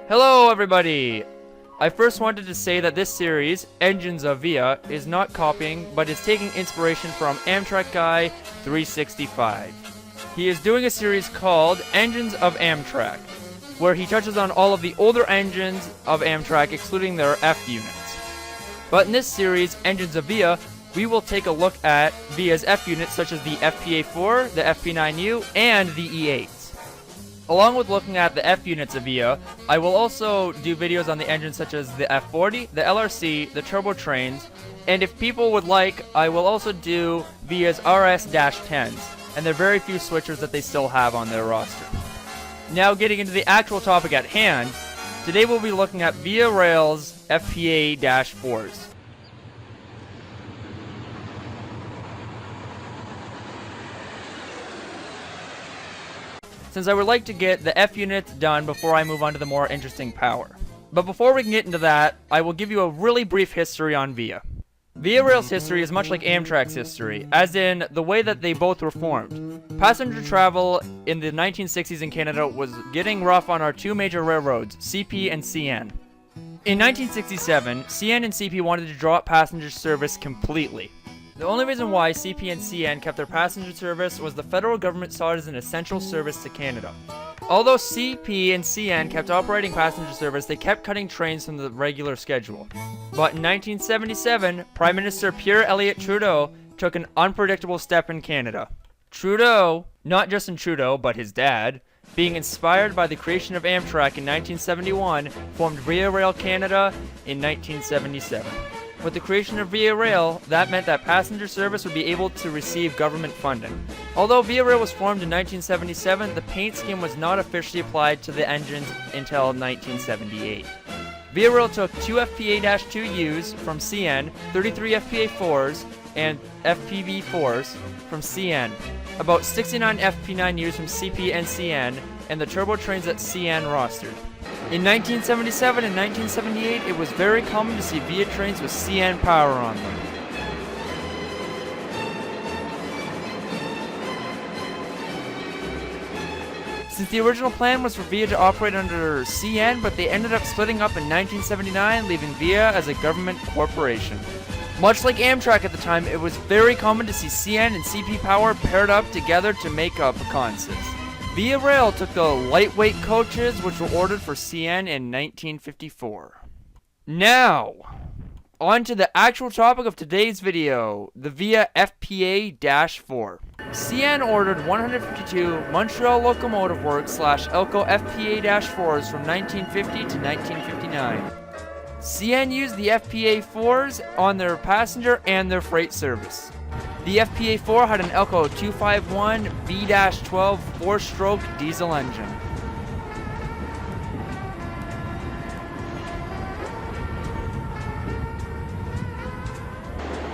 Hello everybody! I first wanted to say that this series, Engines of VIA, is not copying, but is taking inspiration from Amtrak Guy 365. He is doing a series called Engines of Amtrak, where he touches on all of the older engines of Amtrak, excluding their F units. But in this series, Engines of VIA, we will take a look at VIA's F units such as the FPA4, the FP9U, and the E8. Along with looking at the F units of VIA, I will also do videos on the engines such as the F40, the LRC, the turbo trains, and if people would like, I will also do VIA's RS-10s, and there are very few switchers that they still have on their roster. Now getting into the actual topic at hand, today we'll be looking at VIA Rail's FPA-4s. Since I would like to get the F units done before I move on to the more interesting power. But before we can get into that, I will give you a really brief history on VIA. VIA Rail's history is much like Amtrak's history, as in the way that they both were formed. Passenger travel in the 1960s in Canada was getting rough on our two major railroads, CP and CN. In 1967, CN and CP wanted to drop passenger service completely. The only reason why CP and CN kept their passenger service was the federal government saw it as an essential service to Canada. Although CP and CN kept operating passenger service, they kept cutting trains from the regular schedule. But in 1977, Prime Minister Pierre Elliott Trudeau took an unpredictable step in Canada. Trudeau, not Justin Trudeau, but his dad, being inspired by the creation of Amtrak in 1971, formed VIA Rail Canada in 1977. With the creation of VIA Rail, that meant that passenger service would be able to receive government funding. Although VIA Rail was formed in 1977, the paint scheme was not officially applied to the engines until 1978. VIA Rail took 2 FPA-2Us from CN, 33 FPA4s, and FPV4s from CN, about 69 FP9Us from CP and CN, and the turbo trains that CN rostered. In 1977 and 1978, it was very common to see VIA trains with CN power on them. Since the original plan was for VIA to operate under CN, but they ended up splitting up in 1979, leaving VIA as a government corporation. Much like Amtrak at the time, it was very common to see CN and CP power paired up together to make up a consist. VIA Rail took the lightweight coaches, which were ordered for CN in 1954. Now, on to the actual topic of today's video, the VIA FPA-4. CN ordered 152 Montreal Locomotive Works / Elco FPA-4s from 1950 to 1959. CN used the FPA-4s on their passenger and their freight service. The FPA-4 had an Elco 251 V-12 4-stroke diesel engine.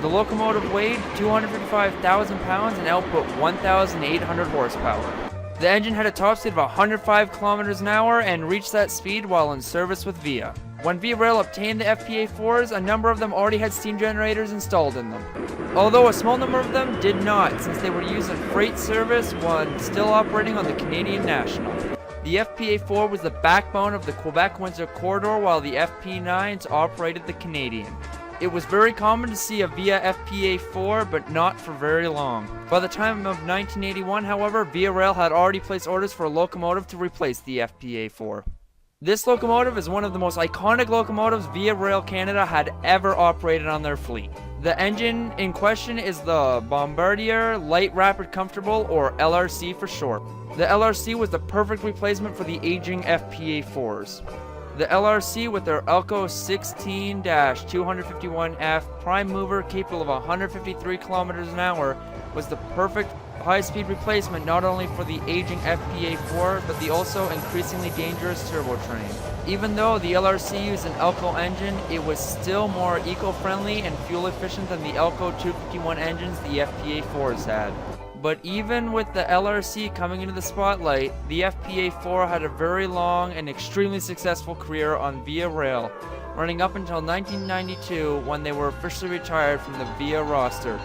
The locomotive weighed 255,000 pounds and output 1,800 horsepower. The engine had a top speed of 105 kilometers an hour and reached that speed while in service with VIA. When VIA Rail obtained the FPA-4s, a number of them already had steam generators installed in them. Although a small number of them did not, since they were used in freight service when still operating on the Canadian National. The FPA-4 was the backbone of the Quebec-Windsor corridor, while the FP9s operated the Canadian. It was very common to see a VIA FPA-4, but not for very long. By the time of 1981, however, VIA Rail had already placed orders for a locomotive to replace the FPA-4. This locomotive is one of the most iconic locomotives VIA Rail Canada had ever operated on their fleet. The engine in question is the Bombardier Light Rapid Comfortable, or LRC for short. The LRC was the perfect replacement for the aging FPA-4s. The LRC, with their Elco 16-251F prime mover capable of 153 kilometers an hour, was the perfect high-speed replacement not only for the aging FPA-4, but the also increasingly dangerous turbo train. Even though the LRC used an Elco engine, it was still more eco-friendly and fuel-efficient than the Elco 251 engines the FPA-4s had. But even with the LRC coming into the spotlight, the FPA-4 had a very long and extremely successful career on VIA Rail, running up until 1992 when they were officially retired from the VIA roster.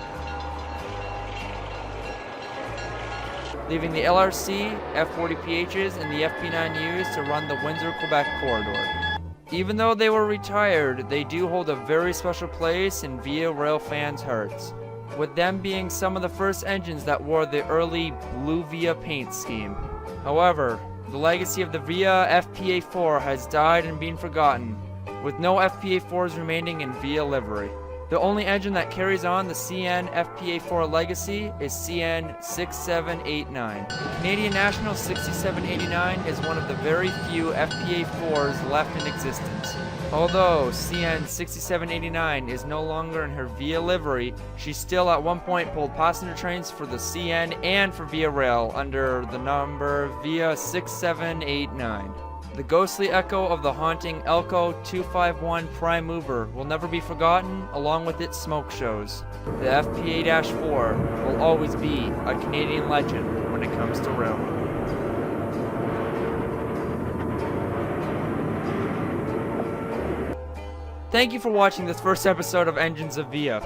leaving the LRC, F40PHs, and the FP9Us to run the Windsor-Quebec corridor. Even though they were retired, they do hold a very special place in Via Rail fans' hearts, with them being some of the first engines that wore the early blue Via paint scheme. However, the legacy of the Via FPA4 has died and been forgotten, with no FPA4s remaining in Via livery. The only engine that carries on the CN FPA4 legacy is CN 6789. The Canadian National 6789 is one of the very few FPA4s left in existence. Although CN 6789 is no longer in her Via livery, she still at one point pulled passenger trains for the CN and for Via Rail under the number Via 6789. The ghostly echo of the haunting Elco 251 Prime Mover will never be forgotten, along with its smoke shows. The FPA4 will always be a Canadian legend when it comes to railroad. Thank you for watching this first episode of Engines of Via.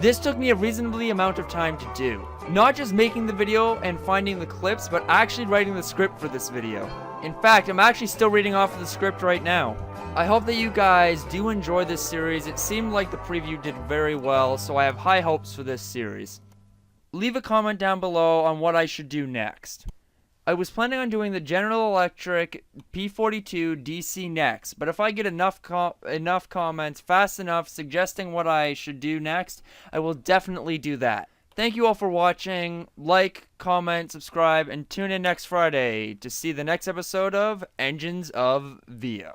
This took me a reasonably amount of time to do. Not just making the video and finding the clips, but actually writing the script for this video. In fact, I'm actually still reading off of the script right now. I hope that you guys do enjoy this series. It seemed like the preview did very well, so I have high hopes for this series. Leave a comment down below on what I should do next. I was planning on doing the General Electric P42 DC next, but if I get enough comments fast enough suggesting what I should do next, I will definitely do that. Thank you all for watching. Like, comment, subscribe, and tune in next Friday to see the next episode of Engines of Via.